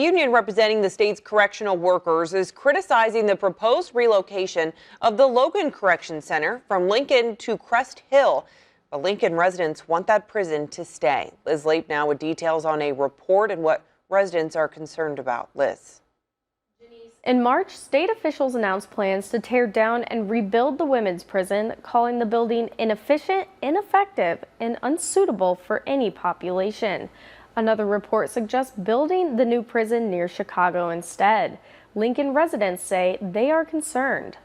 The union representing the state's correctional workers is criticizing the proposed relocation of the Logan Correctional Center from Lincoln to Crest Hill. But Lincoln residents want that prison to stay. Liz Lape now with details on a report and what residents are concerned about. Liz. In March, state officials announced plans to tear down and rebuild the women's prison, calling the building inefficient, ineffective, and unsuitable for any population. Another report suggests building the new prison near Chicago instead. Lincoln residents say they are concerned.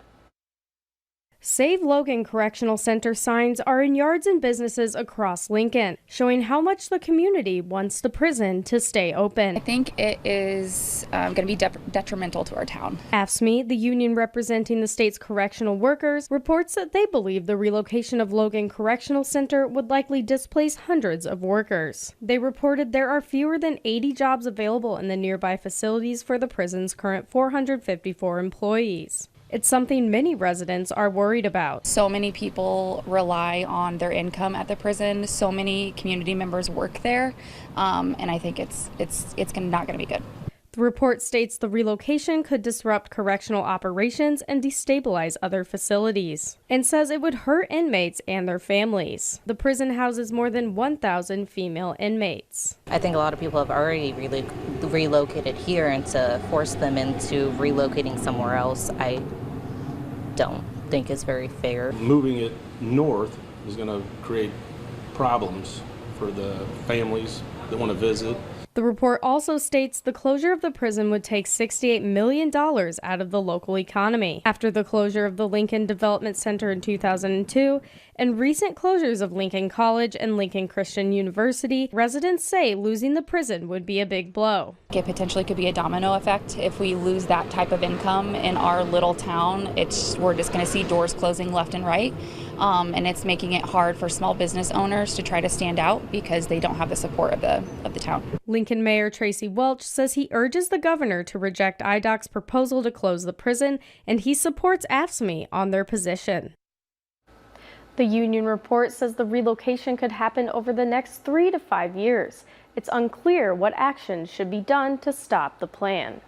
Save Logan Correctional Center signs are in yards and businesses across Lincoln, showing how much the community wants the prison to stay open. I think it is going to be detrimental to our town. AFSCME, the union representing the state's correctional workers, reports that they believe the relocation of Logan Correctional Center would likely displace hundreds of workers. They reported there are fewer than 80 jobs available in the nearby facilities for the prison's current 454 employees. It's something many residents are worried about. So many people rely on their income at the prison. So many community members work there, and I think it's not going to be good. The report states the relocation could disrupt correctional operations and destabilize other facilities, and says it would hurt inmates and their families. The prison houses more than 1,000 female inmates. I think a lot of people have already relocated here, and to force them into relocating somewhere else, I don't think is very fair. Moving it north is going to create problems for the families that want to visit. The report also states the closure of the prison would take $68 million out of the local economy. After the closure of the Lincoln Development Center in 2002 and recent closures of Lincoln College and Lincoln Christian University, residents say losing the prison would be a big blow. It potentially could be a domino effect. If we lose that type of income in our little town, we're just going to see doors closing left and right. And it's making it hard for small business owners to try to stand out because they don't have the support of the town. Lincoln Mayor Tracy Welch says he urges the governor to reject IDOC's proposal to close the prison, and he supports AFSCME on their position. The union report says the relocation could happen over the next 3 to 5 years. It's unclear what action should be done to stop the plan.